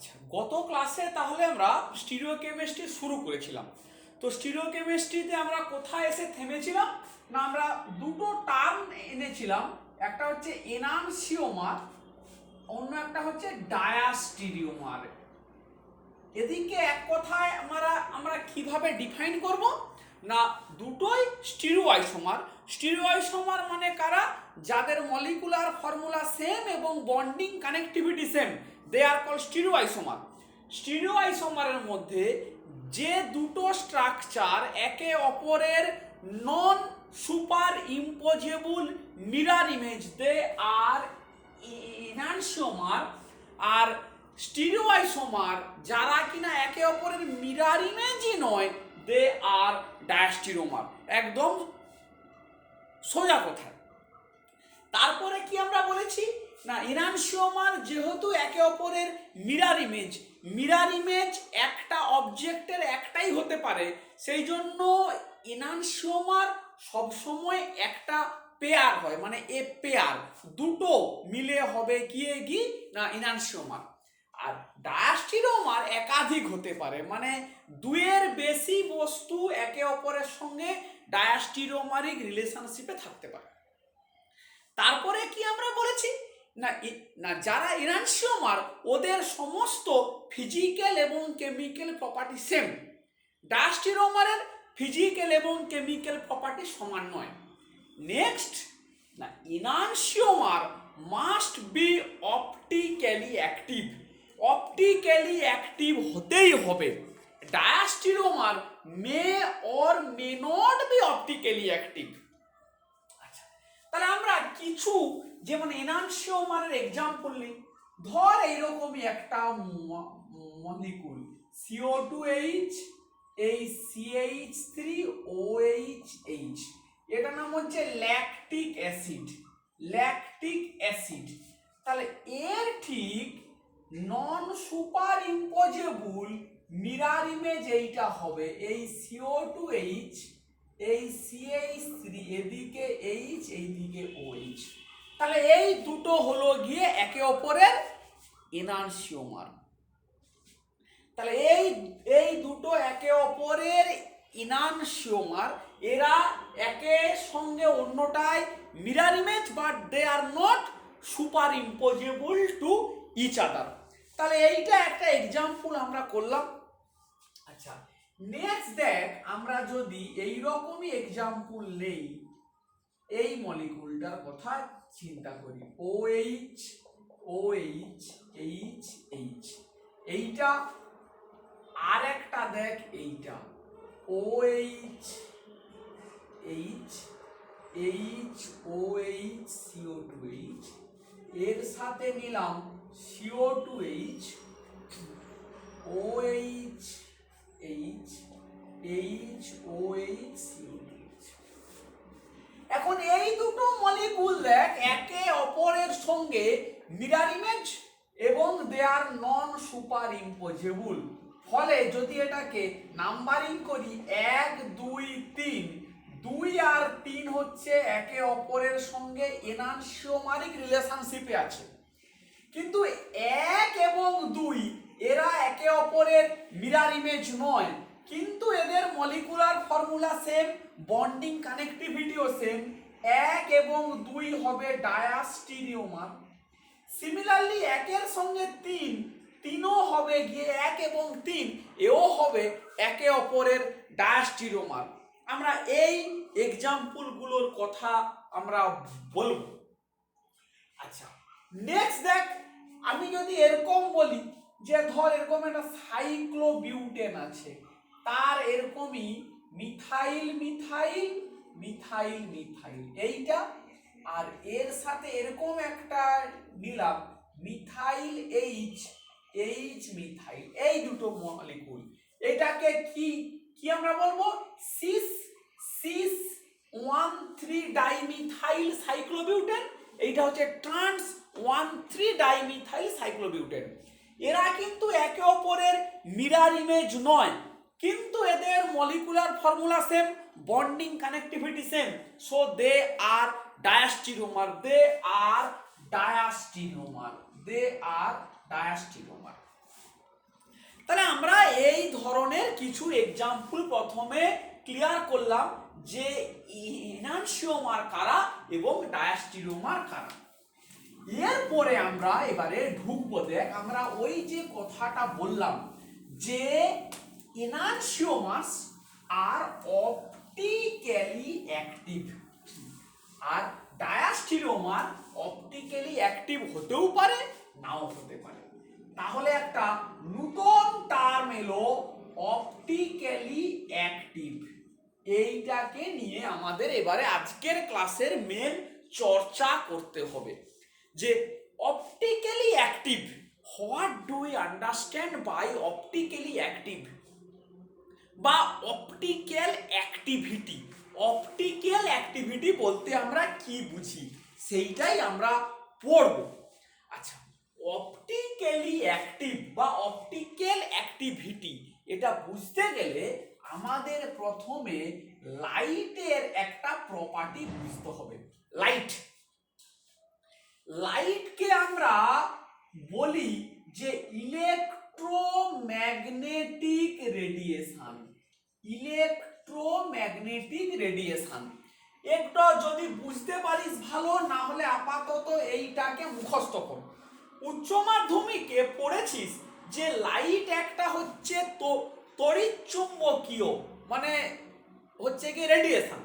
আচ্ছা, গত ক্লাসে তাহলে আমরা স্টিরিওকেমিস্ট্রি শুরু করেছিলাম। তো স্টিরিওকেমিস্ট্রিতে আমরা কোথায় এসে থেমেছিলাম না, আমরা দুটো টার্ম এনেছিলাম, একটা হচ্ছে এনানসিওমার, অন্য একটা হচ্ছে ডায়াস্টিরিওমার। এদিকে এক কথায় আমরা কিভাবে ডিফাইন করব না, দুটোই স্টিরিওআইসোমার। স্টিরিওআইসোমার মানে কারা? যাদের মলিকুলার ফর্মুলা সেম এবং বন্ডিং কানেক্টিভিটি সেম, দে আর কল স্টিরিওআইসোমার। স্টিরিওআইসোমারের মধ্যে যে দুটো স্ট্রাকচার একে অপরের নন সুপার ইম্পোজেবল মিরর ইমেজ, দে আর এনানসিওমার। আর স্টিরিওআইসোমার যারা কিনা একে অপরের মিরর ইমেজই নয়, দে আর ডায়াস্টিরিওমার। একদম সোজা কথা। তারপরে কি আমরা বলেছি না, এনানসিওমার যেহেতু একে অপরের মিরর ইমেজ একটা অবজেক্টের একটাই হতে পারে, সেই জন্য এনানসিওমার সবসময় একটা পেয়ার হয়, মানে এ পেয়ার দুটো মিলে হবে কি না এনানসিওমার। আর ডায়াস্টিরিওমার একাধিক হতে পারে, মানে দুইয়ের বেশি বস্তু একে অপরের সঙ্গে ডায়াস্টিরিওমারিক রিলেশনশিপে থাকতে পারে। তারপরে কি আমরা বলেছি না যারা এনানসিওমার ওদের সমস্ত ফিজিক্যাল এবং কেমিক্যাল প্রপার্টি সেম। ডায়াস্টিরিওমারের ফিজিক্যাল এবং কেমিক্যাল প্রপার্টি সমান নয়। নেক্সট না, enantiomer must be optically active. Optically active হতেই হবে। Diastereomer may or may not be optically active. তাহলে আমরা কিছু যেমন এনানসিওমারের এক্সাম্পল নিই। ধর এইরকমই একটা মলিকুল CO2H, এই CH3OHH, এটার নাম হচ্ছে ল্যাকটিক অ্যাসিড। তাহলে এর ঠিক নন সুপার ইম্পোজেবল মিরর ইমেজ এইটা হবে, এই CO2H, এই CH3, এদিকে H, এইদিকে OH। তাহলে এই দুটো হলো গিয়ে একে অপরের এনানসিওমার। তাহলে এই দুটো একে অপরের এনানসিওমার, এরা একে সঙ্গে অন্যটায় mirror image, but they are not superimposable to each other. তাহলে এইটা একটা এক্সাম্পল আমরা করলাম। আচ্ছা, নেক্সট দেখ, আমরা যদি এইরকমই এক্সাম্পল নেই, এই মলিকুলটার কথা চিন্তা করি, OH, OH, H, H, এইটা আর একটা দেখ, এইটা OH, H, H, OH, CO2H, এর সাথে নিলাম CO2H, OH, H, H, OH, CO2H। এখন এই দুটো মলিকুল দেখ একে অপরের সঙ্গে মিরর ইমেজ এবং দে আর নন সুপার ইম্পোজেবল। ফলে যদি এটাকে নাম্বারিং করি 1, 2, 3, 2 আর 3 হচ্ছে একে অপরের সঙ্গে এনানসিওমারিক রিলেশনশিপে আছে, কিন্তু 1 এবং 2 এরা একে অপরের মিরর ইমেজ নয়, কিন্তু এদের মলিকুলার ফর্মুলা সেম, বন্ডিং কানেক্টিভিটিও সেম। 1 এবং 2 হবে ডায়াস্টিরিওমার। সিমিলারলি 1 এর সঙ্গে 3ও হবে গিয়ে 1 এবং 3 এও হবে একে অপরের ডায়াস্টিরিওমার। আমরা এই এক্সাম্পলগুলোর কথা আমরা বলবো। আচ্ছা, নেক্সট দেখ, আমি যদি এরকম বলি যে ধর এরকম একটা সাইক্লোবিউটেন আছে, তার এরকমই মিথাইল মিথাইল মিথাইল মিথাইল এইটা, আর এর সাথে এরকম একটা নিলাম মিথাইল H, H মিথাইল, এই দুটো মলিকুল, এটাকে কি আমরা বলবো? Cis 1,3 dimethyl cyclobutane. এইটা হচ্ছে ট্রান্স 1,3 ডাইমিথাইল সাইক্লোবিউটেন। এরা কিন্তু একে অপরের মিরর ইমেজ নয়, কিন্তু এদের molecular formula same, bonding connectivity same, so they are diastereomer. তাহলে আমরা এই ধরনের কিছু এক্সাম্পল প্রথমে ক্লিয়ার করলাম যে এনানসিওমার কারা এবং ডায়াস্টেরিওমার কারা। এরপরে আমরা এবারে ঢুকবো, দেখ আমরা ওই যে কথাটা বললাম যে এনানসিওমাস আর অপটিক্যালি অ্যাক্টিভ আর ডায়াস্টেরিওমার অপটিক্যালি অ্যাক্টিভ হতেও পারে নাও হতে পারে। তাহলে একটা নতুন টার্ম এলো অপটিক্যালি অ্যাক্টিভ। এইটাকে নিয়ে আমাদের এবারে আজকের ক্লাসের মেন চর্চা করতে হবে যে optically active, what do we understand by optically active বা অপটিক্যাল অ্যাক্টিভিটি। অপটিক্যাল অ্যাক্টিভিটি বলতে আমরা কি বুঝি সেইটাই আমরা পড়ব। আচ্ছা, অপটিক্যালি অ্যাক্টিভ বা অপটিক্যাল অ্যাক্টিভিটি এটা বুঝতে গেলে আমাদের প্রথমে লাইটের একটা প্রপার্টি বুঝতে হবে। লাইটকে আমরা বলি যে ইলেকট্রোম্যাগনেটিক রেডিয়েশন। ইলেকট্রোম্যাগনেটিক রেডিয়েশন একটা যদি বুঝতে পারিস ভালো, না হলে আপাতত এইটাকে মুখস্থ কর। উচ্চ মাধ্যমিকে পড়েছিস যে লাইট একটা হচ্ছে তো তড়িৎচুম্বকীয়, মানে হচ্ছে কি রেডিয়েশন,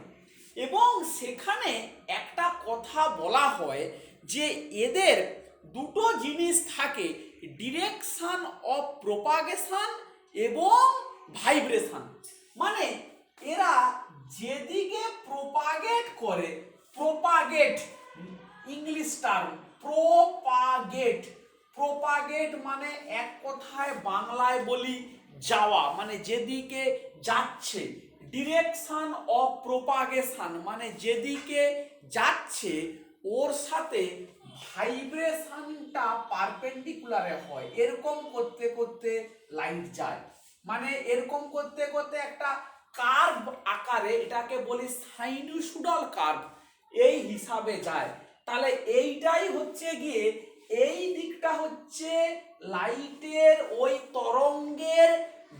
এবং সেখানে একটা কথা বলা হয় যে এদের দুটো জিনিস থাকে, ডিরেকশন অফ প্রপাগেশন এবং ভাইব্রেশন। মানে এরা যেদিকে প্রপাগেট করে, propagate English term propagate, propagate মানে এক কথায় বাংলায় বলি যাওয়া, মানে যেদিকে যাচ্ছে। ডিরেকশন অফ প্রপাগেশন মানে যেদিকে যাচ্ছে ওর সাথে ভাইব্রেশনটা পারপেন্ডিকুলারে হয়। এরকম করতে করতে লাইট যায়, মানে এরকম করতে করতে একটা কার্ভ আকারে, এটাকে বলি সাইনুসুডাল কার্ভ, এই হিসাবে যায়। তাহলে এইটাই হচ্ছে গিয়ে, এই দিকটা হচ্ছে লাইটের ওই তরঙ্গের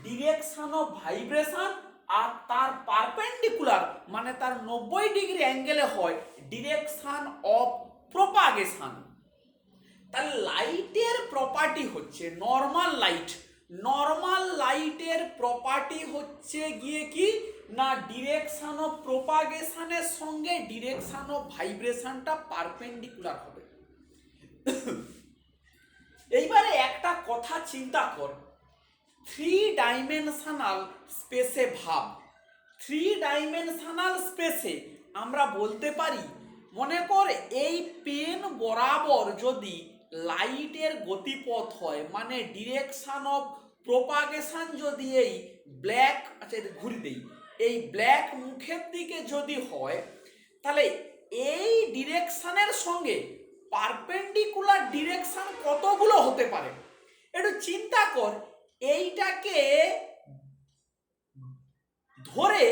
ডিরেকশন অফ ভাইব্রেশন, আর তার পারপেন্ডিকুলার মানে তার 90 ডিগ্রি অ্যাঙ্গেলে হয় ডিরেকশন অফ প্রপাগেশন। তাহলে লাইটের প্রপার্টি হচ্ছে নর্মাল লাইট, নর্মাল লাইটের প্রপার্টি হচ্ছে গিয়ে কি না ডিরেকশন অফ প্রপাগেশনের সঙ্গে ডিরেকশন অফ ভাইব্রেশনটা পারপেন্ডিকুলার হবে। এইবারে একটা কথা চিন্তা কর, 3 ডাইমেনশনাল স্পেসে ভাব। 3 ডাইমেনশনাল স্পেসে আমরা বলতে পারি, মনে কর এই পেন বরাবর যদি লাইটের গতিপথ হয়, মানে ডিরেকশন অফ প্রপাগেশন যদি এই ব্ল্যাক, আচ্ছা এটা ঘুরে দেই, এই ব্ল্যাক মুখের দিকে যদি হয়, তাহলে এই ডিরেকশনের সঙ্গে পারপেন্ডিকুলার ডিরেকশন কতগুলো হতে পারে একটু চিন্তা কর। এইটাকে ধরে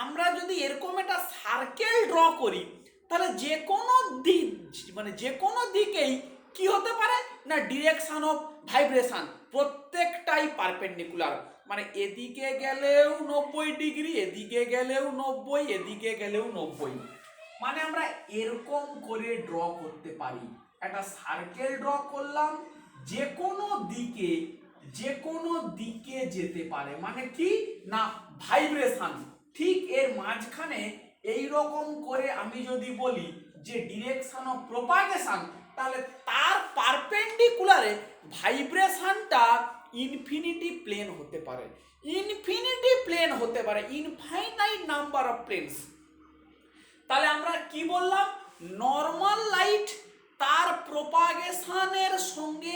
আমরা যদি এরকম একটা সার্কেল ড্র করি, তাহলে যে কোনো দিক, মানে যে কোনো দিকেই কি হতে পারে না ডিরেকশন অফ ভাইব্রেশন প্রত্যেকটাই পারপেন্ডিকুলার, মানে এদিকে গেলেও 90 ডিগ্রি, এদিকে গেলেও 90, এদিকে গেলেও 90। মানে আমরা এরকম করে ড্র করতে পারি, একটা সার্কেল ড্র করলাম, যে কোনো দিকে, যে কোনো দিকে যেতে পারে, মানে কি না ভাইব্রেশন। ঠিক এর মাঝখানে এই রকম করে আমি যদি বলি যে ডিরেকশন অফ প্রপাগেশন, তাহলে তার পারপেন্ডিকুলারে ভাইব্রেশনটা ইনফিনিটি প্লেন হতে পারে, ইনফিনিটি প্লেন হতে পারে, ইনফাইনাইট নাম্বার অফ প্লেনস। তাহলে আমরা কি বললাম, নর্মাল লাইট তার প্রপাগেশনের সঙ্গে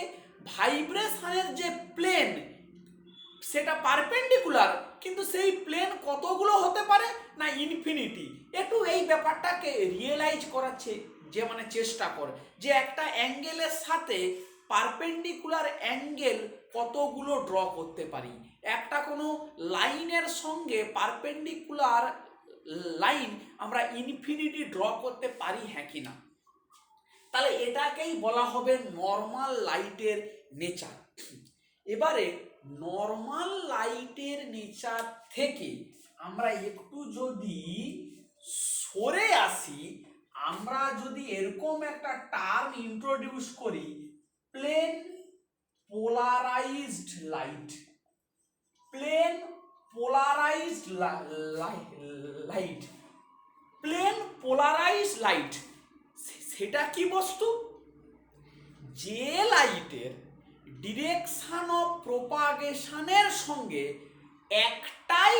ভাইব্রেশনের যে প্লেন সেটা পারপেন্ডিকুলার, কিন্তু সেই প্লেন কতগুলো হতে পারে না ইনফিনিটি। একটু এই ব্যাপারটাকে রিয়েলাইজ করাচ্ছে যে মানে চেষ্টা কর যে একটা অ্যাঙ্গেলের সাথে পারপেন্ডিকুলার অ্যাঙ্গেল কতগুলো ড্র করতে পারি, একটা কোনো লাইনের সঙ্গে পারপেন্ডিকুলার লাইন আমরা ইনফিনিটি ড্র করতে পারি হ্যাঁ কি না। তাহলে এটাকেই বলা হবে নর্মাল লাইটের নেচার। এবারে নর্মাল লাইটের নেচার থেকে আমরা একটু যদি সরে আসি, আমরা যদি এরকম একটা টার্ম ইন্ট্রোডিউস করি, plane polarised light. Plane polarised light, plane polarised light সেটা কি বস্তু? যে লাইটের ডিরেকশন অফ প্রোপাগেশনের সঙ্গে একটাই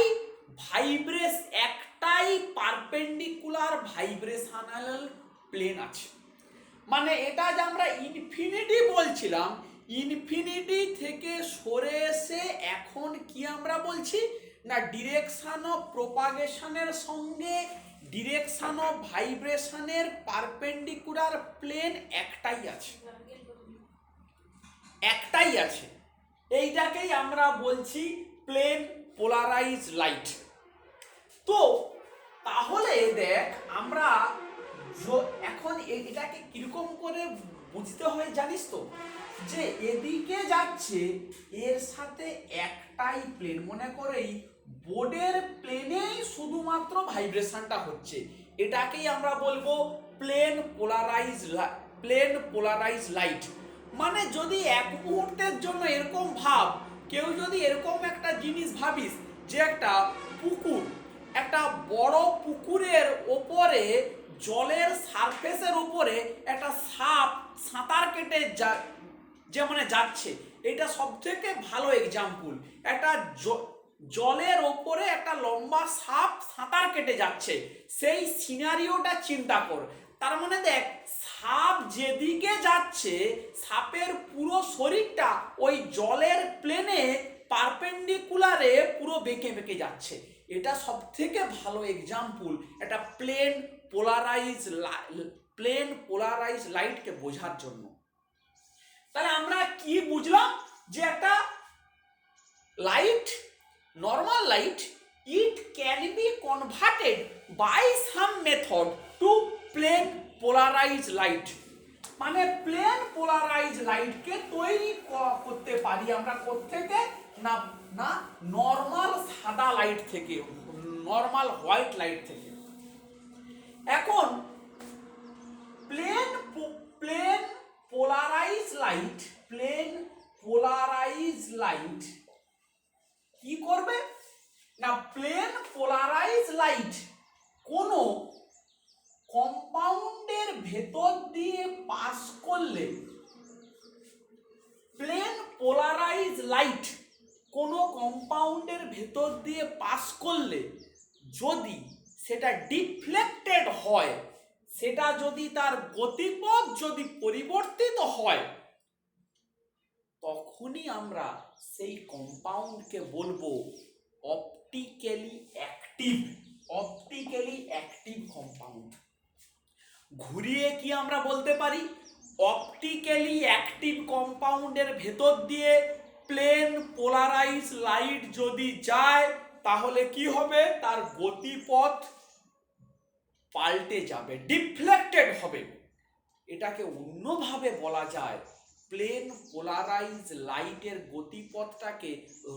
পারপেন্ডিকুলার ভাইব্রেশনাল প্লেন আছে। মানে এটা যে আমরা ইনফিনিটি বলছিলাম, ইনফিনিটি থেকে সরে এসে এখন কি আমরা বলছি না, ডিরেকশন অফ প্রোপাগেশনের সঙ্গে ডিরেকশন অফ ভাইব্রেশনের পারপেন্ডিকুলার প্লেন একটাই আছে, একটাই আছে। এইটাকেই আমরা বলছি প্লেন পোলারাইজ লাইট। তো তাহলে দেখ আমরা এখন এটাকে কিরকম করে বুঝতে হয় জানিস তো, যে এদিকে যাচ্ছে এর সাথে একটাই প্লেন, মনে করে এই বোর্ডের প্লেনেই শুধুমাত্র ভাইব্রেশনটা হচ্ছে, এটাকেই আমরা বলবো প্লেন পোলারাইজ লাইট। মানে যদি এক মুহূর্তের জন্য এরকম ভাব, কেউ যদি এরকম একটা জিনিস ভাবিস যে একটা পুকুর, একটা বড় পুকুরের ওপরে জলের সারফেসের উপরে একটা সাপ সাঁতার কেটে যাচ্ছে, এটা সব থেকে ভালো এক্সাম্পল। একটা জলের ওপরে একটা লম্বা সাপ সাঁতার কেটে যাচ্ছে, সেই সিনারিওটা চিন্তা কর। তার মানে দেখ, সাপ যেদিকে যাচ্ছে সাপের পুরো শরীরটা ওই জলের প্লেনে পারপেন্ডিকুলারে পুরো বেঁকে বেঁকে যাচ্ছে। এটা সব থেকে ভালো এক্সাম্পল একটা প্লেন পোলারাইজ লাইটকে বোঝার জন্য। তাহলে আমরা কি বুঝলাম, যে একটা light, normal light, it can be converted by some method to plane polarized light। মানে প্লেন পোলারাইজ লাইটকে তৈরি করতে পারি আমরা কোত্থেকে না, নর্মাল সাদা লাইট থেকে, নর্মাল হোয়াইট লাইট থেকে। এখন প্লেন পোলারাইজ লাইট কি করবে না, প্লেন পোলারাইজ লাইট কোনো কম্পাউন্ডের ভেতর দিয়ে পাস করলে, প্লেন পোলারাইজ লাইট কোনো কম্পাউন্ডের ভেতর দিয়ে পাস করলে যদি সেটা ডিফ্লেক্টেড হয়, সেটা যদি তার গতিপথ যদি পরিবর্তিত হয়, তখনই আমরা সেই কম্পাউন্ডকে বলবো অপটিক্যালি অ্যাক্টিভ কম্পাউন্ড। ঘুরিয়ে কি আমরা বলতে পারি, অপটিক্যালি অ্যাক্টিভ কম্পাউন্ডের ভেতর দিয়ে প্লেন পোলারাইজ লাইট যদি যায়, তাহলে কি হবে, তার গতিপথ পাল্টে যাবে, ডিফ্লেক্টেড হবে। এটাকে অন্যভাবে বলা যায়, প্লেন পোলারাইজ লাইটের গতিপথটাকে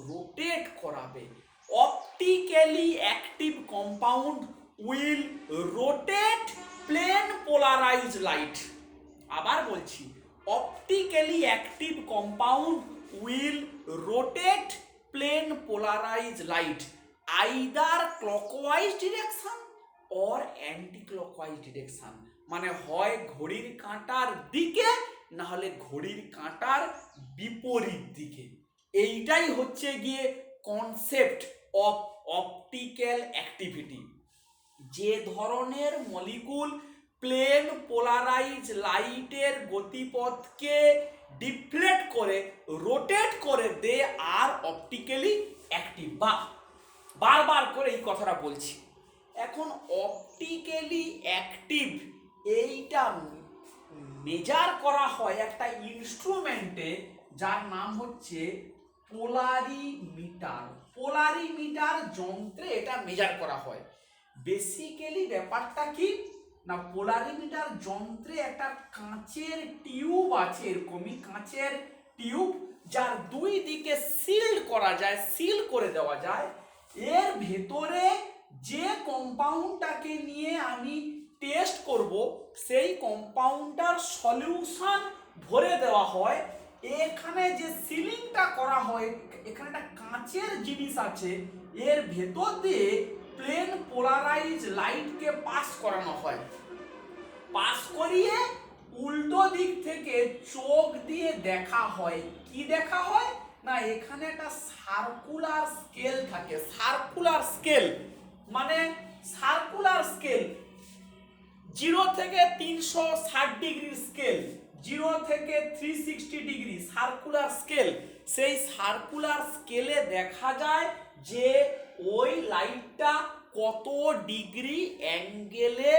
রোটেট করাবে। Optically active compound will rotate plane polarise light. আবার বলছি, optically active compound will rotate plane polarise light either clockwise direction or anti clockwise direction. মানে হয় ঘড়ির কাঁটার দিকে, না হলে ঘড়ির কাঁটার বিপরীত দিকে। এইটাই হচ্ছে গিয়ে কনসেপ্ট অফ অপটিক্যাল অ্যাক্টিভিটি। যে ধরনের মলিকুল প্লেন পোলারাইজ লাইটের গতিপথকে ডিফ্লেক্ট করে, রোটেট করে, দে আর অপটিক্যালি অ্যাক্টিভ। বারবার করে এই কথাটা বলছি। এখন অপটিক্যালি অ্যাক্টিভ এইটা মেজার করা হয় একটা ইনস্ট্রুমেন্টে, যার নাম হচ্ছে পোলারিমিটার। পোলারিমিটার যন্ত্রে এটা মেজার করা হয়। বেসিক্যালি ব্যাপারটা কি না, পোলারিমিটার যন্ত্রে একটা কাঁচের টিউব আছে, এরকমই কাঁচের টিউব, যার দুই দিকে সিল্ড করা যায়, সিল করে দেওয়া যায়, এর ভেতরে যে কম্পাউন্ডটাকে নিয়ে আমি টেস্ট করব সেই কম্পাউন্ডটার সলিউশন ভরে দেওয়া হয়। এখানে যে সিলিংটা করা হয়, এখানে একটা কাঁচের জিনিস আছে, এর ভেতর দিয়ে প্লেন পোলারাইজ লাইটকে পাস করানো হয়। পাস করিয়ে উল্টো দিক থেকে চোখ দিয়ে দেখা হয়। কি দেখা হয় না, এখানে একটা সার্কুলার স্কেল থাকে। সার্কুলার স্কেল মানে সার্কুলার স্কেল 0 থেকে 360 ডিগ্রি স্কেল, 0 থেকে 360 ডিগ্রি সার্কুলার স্কেল। সেই সার্কুলার স্কেলে দেখা যায় যে ওই লাইটটা কত ডিগ্রি অ্যাঙ্গেলে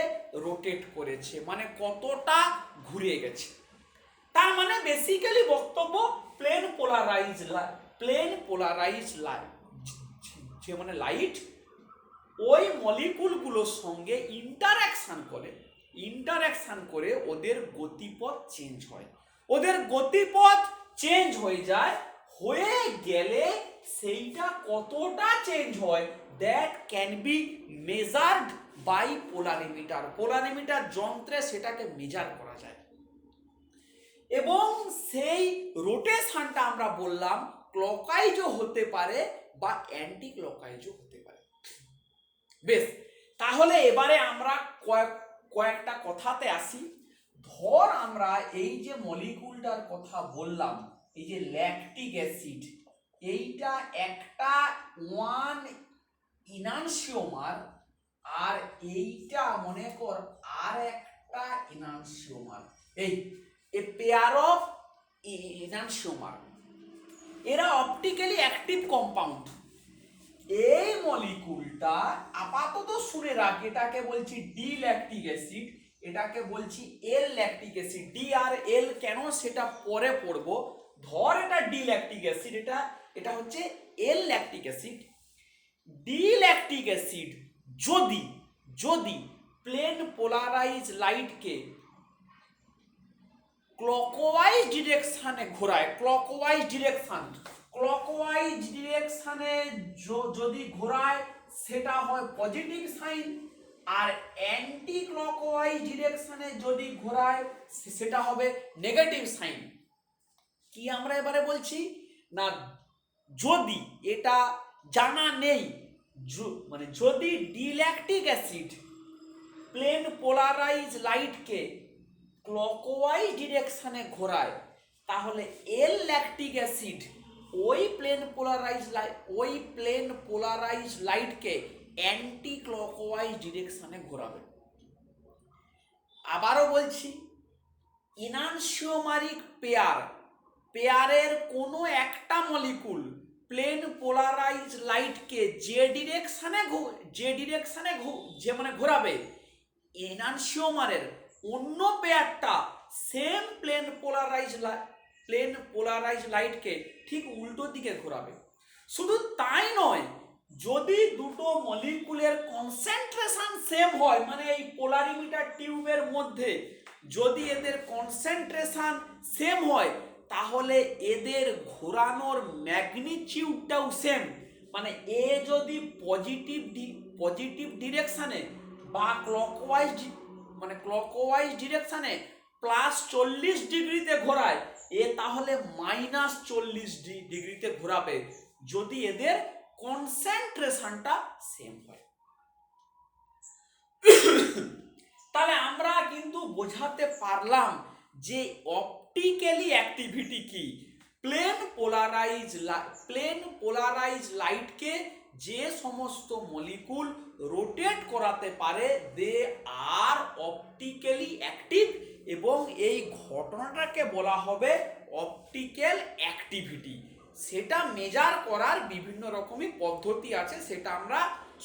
রোটেট করেছে, মানে কতটা ঘুরে গেছে। তার মানে বেসিক্যালি বক্তব্য প্লেন পোলারাইজ লাইট, যে মানে লাইট ওই মলিকুলগুলোর সঙ্গে ইন্টারঅ্যাকশন করে ওদের গতিপথ চেঞ্জ হয়। ওদের গতিপথ চেঞ্জ হয়ে যায়, হয়ে গেলে সেইটা কতটা চেঞ্জ হয় that can be measured by polarimeter. Polarimeter যন্ত্রে সেটাকে মেজার করা যায় এবং সেই রোটেশনটা আমরা বললাম ক্লকওয়াইজও হতে পারে বা অ্যান্টি ক্লকওয়াইজও হতে পারে। বেশ, তাহলে এবারে আমরা কয়েকটা কথাতে আসি। ধর আমরা এই যে মলিকুলটার কথা বললাম, এই যে ল্যাকটিক অ্যাসিড, এইটা একটা 1 ইনানসিওমার, আর এইটা মনে কর আর একটা ইনানসিওমার। এই এ পেয়ার অফ ইনানসিওমার, এরা অপটিক্যালি অ্যাক্টিভ কম্পাউন্ড। এই মলিকুলটা আপাতত শুনে রাখ, এটাকে বলছি ডি ল্যাকটিক অ্যাসিড, এটাকে বলছি এল ল্যাকটিক অ্যাসিড। ডি আর এল কেন সেটা পরে পড়বো। ধর এটা ডি ল্যাকটিক অ্যাসিড, এটা হচ্ছে এল lactic acid. D lactic acid যদি প্লেন পোলারাইজ লাইটকে ক্লকওয়াইজ ডিরেকশনে ঘোরায়, ক্লকওয়াইজ ডিরেকশনে যদি ঘোরায় সেটা হয় পজিটিভ সাইন, আর অ্যান্টি ক্লকওয়াইজ ডিরেকশনে যদি ঘোরায় সেটা হবে নেগেটিভ সাইন। কি আমরা এবারে বলছি না, যদি এটা জানা নেই, মানে যদি ডিল্যাকটিক অ্যাসিড প্লেন পোলারাইজ লাইটকে ক্লকওয়াইজ ডিরেকশনে ঘোরায়, তাহলে এল ল্যাকটিক অ্যাসিড ওই প্লেন পোলারাইজ লাইটকে অ্যান্টি ক্লকওয়াইজ ডিরেকশনে ঘোরাবে। আবারও বলছি, ইনানসিওমারিক পেয়ারের কোনো একটা মলিকুল প্লেন পোলারাইজ লাইটকে যে ডিরেকশনে মানে ঘোরাবে, এনানসিওমারের অন্য পেয়ারটা সেম প্লেন পোলারাইজ লাইটকে ঠিক উল্টো দিকে ঘোরাবে। শুধু তাই নয়, যদি দুটো মলিকুলের কনসেন্ট্রেশন সেম হয়, মানে এই পোলারিমিটার টিউবের মধ্যে যদি এদের কনসেন্ট্রেশন সেম হয়, তাহলে এদের ঘোরানোর ম্যাগনিটিউডটাও সেম। মানে এ যদি পজিটিভ ডিরেকশনে বা ক্লকওয়াইজ ডিরেকশনে +40 ডিগ্রিতে ঘোরায়, এ তাহলে -40 ডিগ্রিতে ঘোরাবে যদি এদের কনসেন্ট্রেশনটা সেম হয়। তাহলে আমরা কিন্তু বোঝাতে পারলাম যে অপটিক্যালি অ্যাক্টিভিটি কি। প্লেন পোলারাইজ লাইটকে যে সমস্ত মলিকুল রোটেট করাতে পারে দে আর অপটিক্যালি অ্যাক্টিভ, এবং এই ঘটনাটাকে বলা হবে অপটিক্যাল অ্যাক্টিভিটি। সেটা মেজার করার বিভিন্ন রকমের পদ্ধতি আছে, সেটা আমরা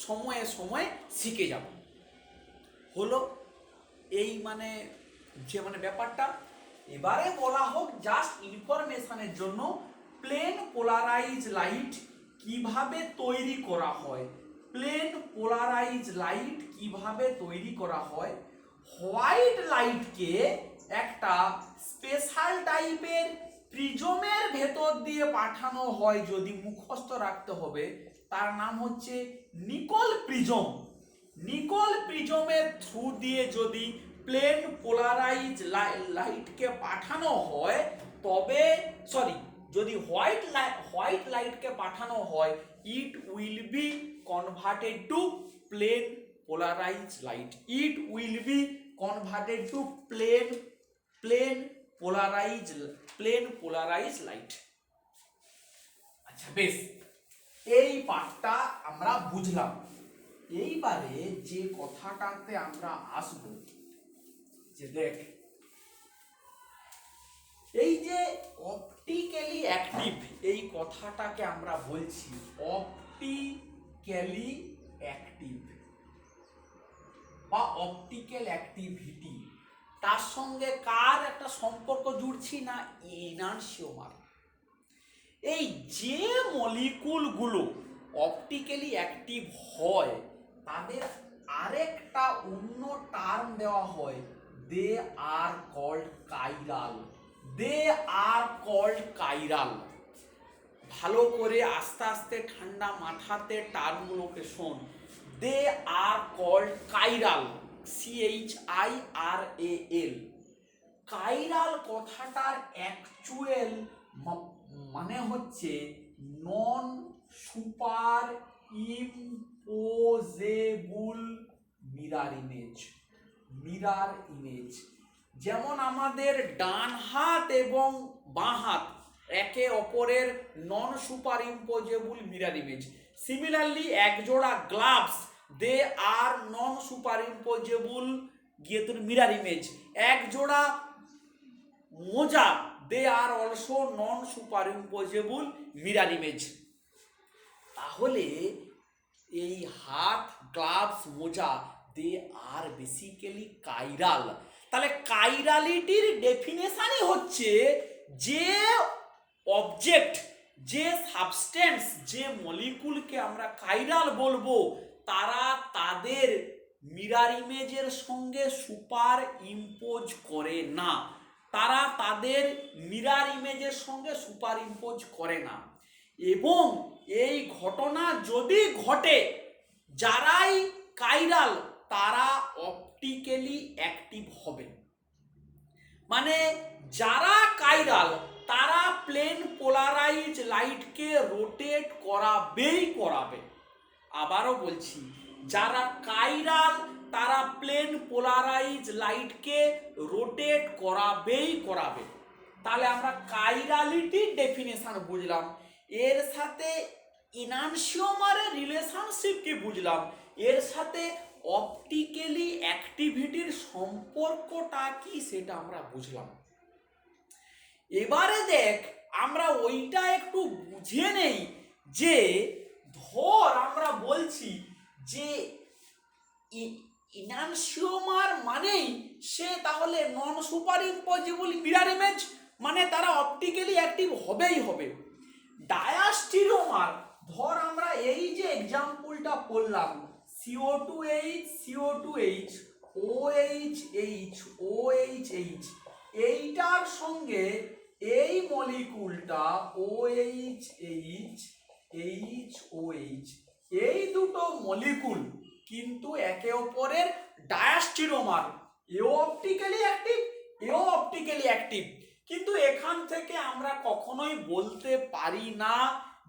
সময়ে সময়ে শিখে যাব। হলো এই মানে ব্যাপারটা। এবারে বলা হোক জাস্ট ইনফরমেশনের জন্য, প্লেন পোলারাইজ লাইট কিভাবে তৈরি করা হয়। প্লেন পোলারাইজ লাইট কিভাবে তৈরি করা হয়, হোয়াইট লাইটকে একটা স্পেশাল টাইপের প্রিজমের ভেতর দিয়ে পাঠানো হয়, যদি মুখস্থ রাখতে হবে, তার নাম হচ্ছে নিকল প্রিজম। নিকল প্রিজমের থ্রু দিয়ে যদি প্লেন পোলারাইজ লাইটকে পাঠানো হয়, তবে যদি হোয়াইট লাইটকে পাঠানো হয়, it will be converted to plane polarise light. It will be converted to plane polarise light. আচ্ছা বেশ, এই পার্টটা আমরা বুঝলাম। এইবারে যে কথাটাতে আমরা আসব, যে দেখ এই যে অপটিক্যালি অ্যাক্টিভ, এই কথাটাকে আমরা বলছি অপটিক্যালি অ্যাক্টিভ বা অপটিক্যাল অ্যাক্টিভিটি। তার সঙ্গে কার একটা সম্পর্ক জুড়ছি না, এনানসিওমার। এই যে মলিকুলগুলো অপটিক্যালি অ্যাক্টিভ হয়, তাদের আরেকটা অন্য টার্ম দেওয়া হয়, দে are called chiral. They are called chiral. ভালো করে আস্তে আস্তে ঠান্ডা মাথাতে টার্মগুলোকে শোন। দে are called chiral, CHIRAL। Chiral কথাটার অ্যাকচুয়াল মানে হচ্ছে non super ইম্পোজেবল mirror image. Mirror image যেমন আমাদের ডান হাত এবং বাঁ হাত একে অপরের non super ইম্পোজেবল mirror image. Similarly একজোড়া গ্লাভস, দে আর নন সুপার ইম্পোজেবল মিরার ইমেজ। একজোড়া মোজা, দে are also non super ইম্পোজেবল mirror image. তাহলে এই হাত, গ্লাভস, মোজা, দে আর বেসিক্যালি কাইরাল। তাহলে কাইরালিটির ডেফিনেশনই হচ্ছে যে অবজেক্ট, যে সাবস্টেন্স, যে মলিকুলকে আমরা কাইরাল বলবো, তারা তাদের মিরার ইমেজের সঙ্গে সুপার ইম্পোজ করে না। তারা তাদের মিরার ইমেজের সঙ্গে সুপার ইম্পোজ করে না। এবং এই ঘটনা যদি ঘটে, যারাই কাইরাল তারা অপটিক্যালি অ্যাক্টিভ হবে। মানে যারা কাইরাল তারা প্লেন পোলারাইজ লাইটকে রোটেট করাবে। আবারও বলছি, যারা কাইরাল তারা প্লেন পোলারাইজ লাইটকে রোটেট করাবে। তাহলে আমরা কাইরালিটির ডেফিনেশন বুঝলাম, এর সাথে এনানসিওমারের রিলেশনশিপ কি বুঝলাম, এর সাথে অপটিক্যালি অ্যাক্টিভিটির সম্পর্কটা কি সেটা আমরা বুঝলাম। এবারে দেখ আমরা ওইটা একটু বুঝে নেই, যে ধর আমরা বলছি যে এনানসিওমার মানেই সে তাহলে নন সুপার ইম্পোজেবল মিরার ইমেজ, মানে তারা অপটিক্যালি অ্যাক্টিভ হবেই হবে। ডায়াস্টিরিওমার, ধর আমরা এই যে এক্সাম্পলটা পড়লাম, CO2H CO2H OHH OHH, এইটার সঙ্গে এই মলিকুলটা OHH HOH, এই দুটো মলিকুল কিন্তু একে অপরের ডায়াস্টিরিওমার। এও অপটিক্যালি অ্যাক্টিভ, এও অপটিক্যালি অ্যাক্টিভ। কিন্তু এখান থেকে আমরা কখনোই বলতে পারি না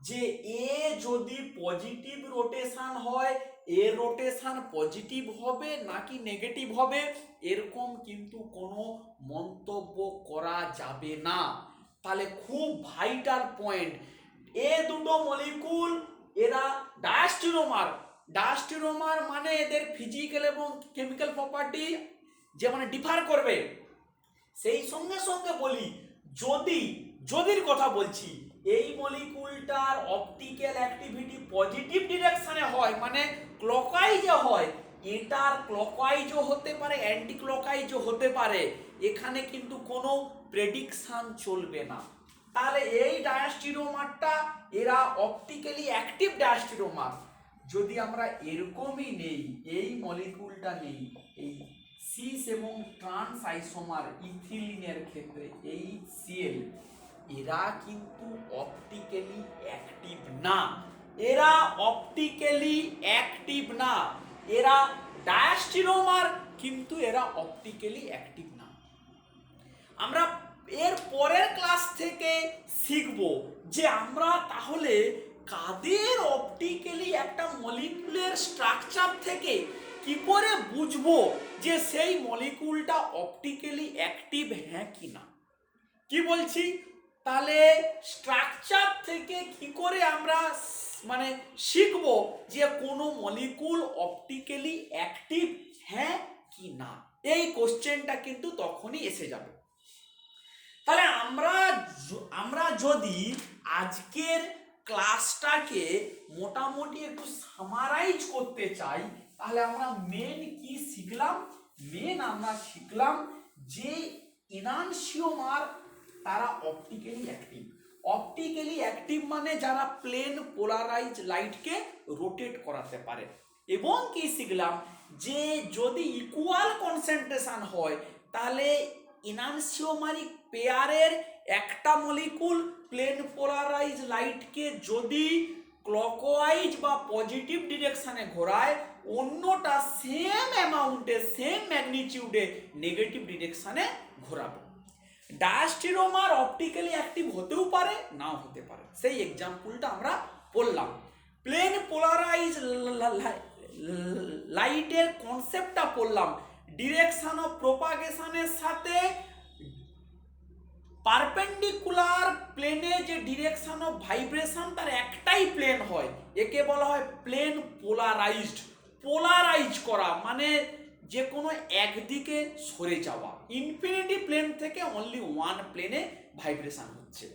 যে এ যদি পজিটিভ রোটেশন হয়, এর রোটেশন পজিটিভ হবে নাকি নেগেটিভ হবে, এরকম কিন্তু কোনো মন্তব্য করা যাবে না। তাহলে খুব ভাইটাল পয়েন্ট, এ দুটো মলিকুল এরা ডায়াস্টিরিওমার মানে এদের ফিজিক্যাল এবং কেমিক্যাল প্রপার্টি যে মানে ডিফার করবে। সেই সঙ্গে সঙ্গে বলি, যদির কথা বলছি, এই মলিকুলটার অপটিক্যাল অ্যাক্টিভিটি পজিটিভ ডিরেকশনে হয়, মানে ক্লকওয়াইজে হয়, এটার ক্লকওয়াইজও হতে পারে, অ্যান্টি ক্লকওয়াইজও হতে পারে, এখানে কিন্তু কোনো প্রেডিকশন চলবে না। তাহলে এই ডায়াস্টিরিওমারটা এরা অপটিক্যালি অ্যাক্টিভ ডায়াস্টিরিওমার। যদি আমরা এরকমই নেই, এই মলিকুলটা নেই, এই সিস এবং ট্রান্স আইসোমার ইথিলিনের ক্ষেত্রে HCl, এরা কিন্তু অপটিক্যালি অ্যাক্টিভ না, এরা অপটিক্যালি অ্যাক্টিভ না। এরা ডায়াস্টেরোমার, কিন্তু এরা অপটিক্যালি অ্যাক্টিভ না। আমরা এর পরের ক্লাস থেকে শিখব যে আমরা তাহলে কাদের অপটিক্যালি একটা মলিকুলের স্ট্রাকচার থেকে কি করে বুঝবো যে সেই মলিকুলটা অপটিক্যালি অ্যাক্টিভ হ্যাঁ কি না। কি বলছি, তাহলে স্ট্রাকচার থেকে কি করে আমরা মানে শিখব যে কোনো মলিকুল অপটিক্যালি অ্যাক্টিভ হ্যাঁ কি না। এই কোশ্চেনটা কিন্তু তখনই এসে যাবে। তাহলে আমরা যদি আজকের ক্লাসটাকে মোটামুটি একটু সামারাইজ করতে চাই, তাহলে আমরা মেন কি শিখলাম? মেন আমরা শিখলাম যে ইনানসিওমার তারা অপটিক্যালি অ্যাক্টিভ। অপটিক্যালি অ্যাক্টিভ মানে যারা প্লেন পোলারাইজ লাইটকে রোটেট করাতে পারে। এবং কি শিখলাম যে যদি ইকুয়াল কনসেন্ট্রেশন হয় তাহলে ইনানসিওমারিক পেয়ারের একটা মলিকুল প্লেন পোলারাইজ লাইটকে যদি ক্লকওয়াইজ বা পজিটিভ ডিরেকশনে ঘোরায়, অন্যটা সেম অ্যামাউন্টে সেম ম্যাগনিটিউডে নেগেটিভ ডিরেকশনে ঘোরাবে। ডায়াস্টেরোমার অপটিক্যালি অ্যাক্টিভ হতেও পারে, নাও হতে পারে। সেই এক্সাম্পলটা আমরা পড়লাম। প্লেন পোলারাইজ লাইটের কনসেপ্টটা পড়লাম। ডিরেকশন অফ প্রোপাগেশনের সাথে পারপেন্ডিকুলার প্লেনে যে ডিরেকশন অফ ভাইব্রেশন তার একটাই প্লেন হয়, একে বলা হয় প্লেন পোলারাইজড। পোলারাইজ করা মানে যে কোনো একদিকে সরে যাওয়া। ইনফিনিটি প্লেন থেকে অনলি ওয়ান প্লেনে ভাইব্রেশন হচ্ছে।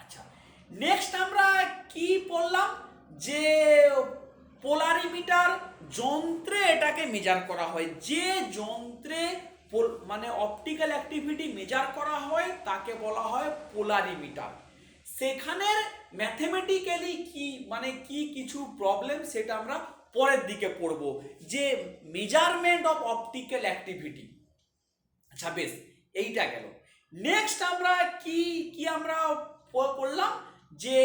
আচ্ছা, নেক্সট আমরা কি পড়লাম যে পোলারিমিটার যন্ত্রে এটাকে মেজার করা হয়। যে যন্ত্রে মানে অপটিক্যাল অ্যাক্টিভিটি মেজার করা হয় তাকে বলা হয় পোলারিমিটার। সেখানের ম্যাথমেটিক্যালি কি মানে কি কিছু প্রবলেম সেটা আমরা পরের দিকে পড়ব, যে মেজারমেন্ট অফ অপটিক্যাল অ্যাক্টিভিটি। আচ্ছা বেশ, এইটা গেল। নেক্সট আমরা কি কি আমরা পড়লাম যে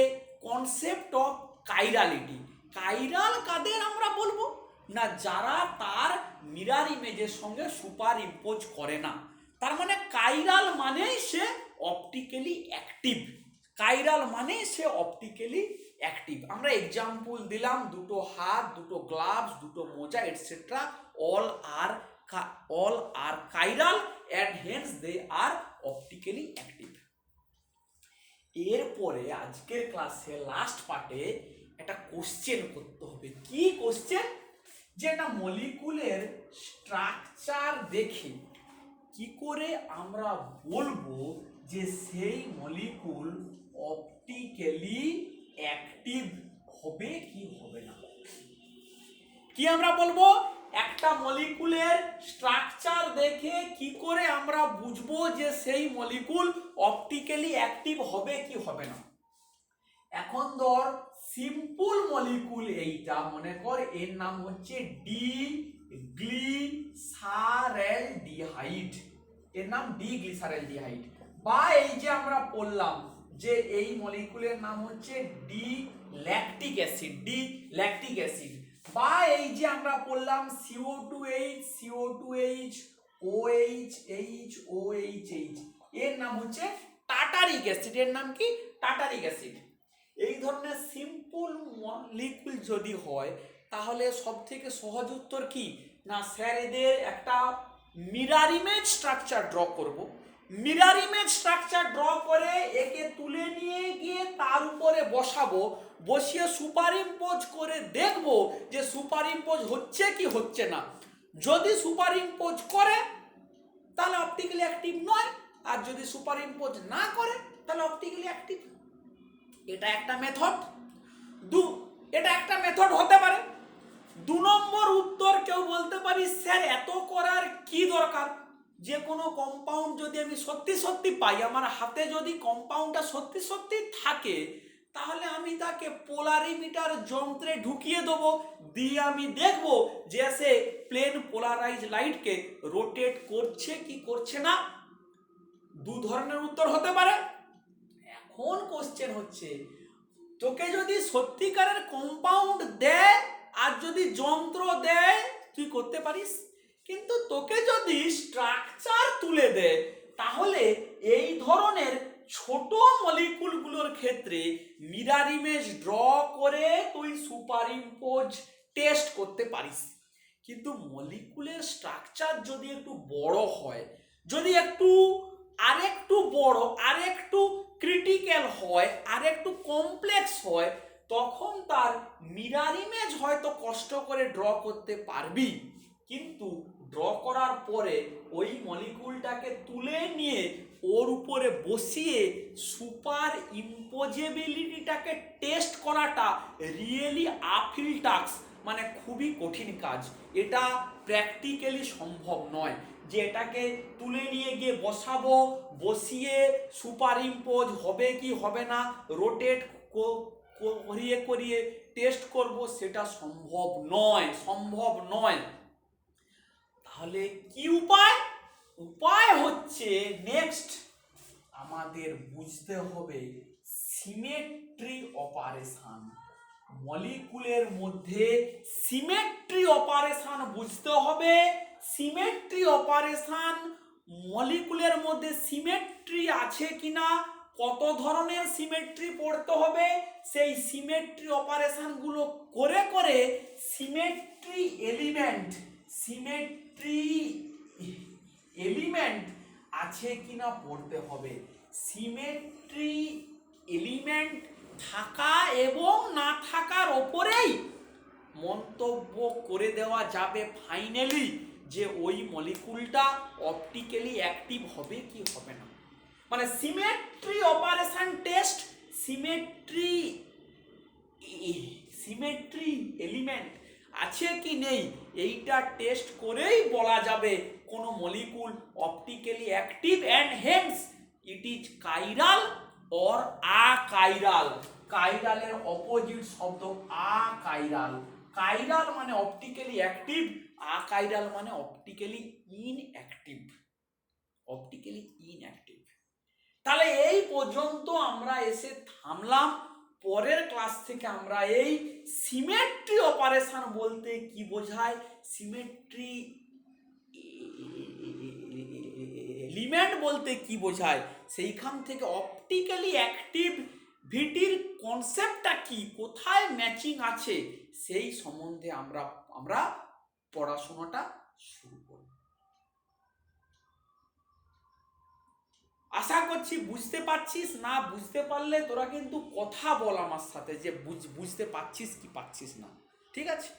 কনসেপ্ট অফ কাইরালিটি। কাইরাল কাদের আমরা বলবো না, যারা তার মিরর ইমেজের সঙ্গে সুপার ইম্পোজ করে না। তার মানে কাইরাল মানে সে অপটিক্যালি অ্যাক্টিভ। কাইরাল মানে সে অপটিক্যালি অ্যাক্টিভ। আমরা এক্সাম্পল দিলাম, দুটো হাত, দুটো গ্লাভস, দুটো মোজা etcetera, all are chiral and hence they are optically active. এরপরে আজকের ক্লাসে লাস্ট পার্টে একটা কোশ্চেন করতে হবে। কি কোশ্চেন? যে একটা মলিকুলের স্ট্রাকচার দেখে কি করে আমরা বলবো যে সেই মলিকুল অপটিক্যালি অ্যাক্টিভ হবে কি হবে না। কি আমরা বলবো? একটা মলিকুলের স্ট্রাকচার দেখে কি করে আমরা বুঝবো যে সেই মলিকুল অপটিক্যালি অ্যাক্টিভ হবে কি হবে না। এখন ধর সিম্পল মলিকুল এইটা মনে কর, এর নাম হচ্ছে ডিগ্লিসারেলডিহাইড। এর নাম ডিগ্লিসারেলডিহাইড। বা এই যে আমরা বললাম যে এই মলিকুলের নাম হচ্ছে ডি ল্যাকটিক অ্যাসিড। বা এই যে আমরা বললাম CO2H CO2H OH H OH H, এর নাম হচ্ছে টার্টারিক অ্যাসিড। এর নাম কি? Tartaric acid. এই ধরনের সিম্পল মলিকুল যদি হয় তাহলে সব থেকে সহজ উত্তর কি না, স্যার এদের একটা মিরর ইমেজ স্ট্রাকচার ড্র করব। মিরর ইমেজ স্ট্রাকচার ড্র করে একে তুলে নিয়ে গিয়ে তার উপরে বসাবো, বসিয়ে সুপার ইম্পোজ করে দেখব যে সুপার ইম্পোজ হচ্ছে কি হচ্ছে না। যদি সুপার ইম্পোজ করে তাহলে অপটিক্যালি অ্যাক্টিভ নয়, আর যদি সুপার ইম্পোজ না করে তাহলে অপটিক্যালি অ্যাক্টিভ। এটা একটা মেথড। এটা একটা মেথড হতে পারে। 2 নম্বর উত্তর কেউ বলতে পারি স্যার এত করার কি দরকার? যে কোনো কম্পাউন্ড যদি আমি সত্যি সত্যি পাই, আমার হাতে যদি কম্পাউন্ডটা সত্যি সত্যি থাকে, তাহলে আমি তাকে পোলারিমিটার যন্ত্রে ঢুকিয়ে দেবো, দিয়ে আমি দেখব যে সে প্লেন পোলারাইজ লাইটকে রোটেট করছে কি করছে না। 2 ধরনের উত্তর হতে পারে। এখন কোশ্চেন হচ্ছে, তোকে যদি সত্যিকারের কম্পাউন্ড দেয় আর যদি যন্ত্র দেয় তুই করতে পারিস, কিন্তু তোকে যদি স্ট্রাকচার তুলে দেয় তাহলে এই ধরনের ছোট মলিকুলগুলোর ক্ষেত্রে মিরর ইমেজ ড্র করে তুই সুপার ইম্পোজ টেস্ট করতে পারিস। কিন্তু মলিকুলের স্ট্রাকচার যদি একটু বড় হয়, যদি একটু আরেকটু বড়, আরেকটু ক্রিটিক্যাল হয়, আরেকটু কমপ্লেক্স হয়, তখন তার মিরর ইমেজ হয়তো কষ্ট করে ড্র করতে পারবি, কিন্তু ড্র করার পরে ওই মলিকুলটাকে তুলে নিয়ে ওর উপরে বসিয়ে সুপার ইম্পোজেবিলিটিটাকে টেস্ট করাটা রিয়েলি আপিল টাস্ক, মানে খুবই কঠিন কাজ। এটা প্র্যাকটিক্যালি সম্ভব নয় যে এটাকে তুলে নিয়ে গিয়ে বসাবো, বসিয়ে সুপার ইম্পোজ হবে কি হবে না, রোটেট করিয়ে করিয়ে টেস্ট করব, সেটা সম্ভব নয়, সম্ভব নয়। তাহলে কি উপায়? উপায় হচ্ছে নেক্সট আমাদের বুঝতে হবে সিমেট্রি অপারেশন। মলিকুলের মধ্যে সিমেট্রি অপারেশন বুঝতে হবে। সিমেট্রি অপারেশন, মলিকুলের মধ্যে সিমেট্রি আছে কিনা, কত ধরনের সিমেট্রি পড়তে হবে, সেই সিমেট্রি অপারেশনগুলো করে করে সিমেট্রি এলিমেন্ট আছে কিনা পড়তে হবে। সিমেট্রি এলিমেন্ট থাকা এবং না থাকার ওপরেই মন্তব্য করে দেওয়া যাবে ফাইনালি যে ওই মলিকুলটা অপটিক্যালি অ্যাক্টিভ হবে কি হবে না। মানে symmetry operation test, symmetry element আছে কি নেই এইটা টেস্ট করেই বলা যাবে কোন molecule optically active and hence it is chiral or achiral. কাইরালের অপোজিট শব্দ আকাইরাল। কাইরাল মানে অপটিক্যালি অ্যাক্টিভ, আকাইরাল মানে অপটিক্যালি ইনঅ্যাক্টিভ। Optically inactive. তাহলে এই পর্যন্ত আমরা এসে থামলাম। পরের ক্লাস থেকে আমরা এই সিমেট্রি অপারেশন বলতে কি বোঝায়, সিমেট্রি এলিমেন্ট বলতে কি বোঝায়, সেইখান থেকে অপটিক্যালি অ্যাক্টিভিটির কনসেপ্টটা কি, কোথায় ম্যাচিং আছে, সেই সম্বন্ধে আমরা পড়াশোনাটা শুরু করব। আশা করছি বুঝতে পারছিস। না বুঝতে পারলে তোরা কিন্তু কথা বল আমার সাথে যে বুঝতে পারছিস কি পারছিস না, ঠিক আছে।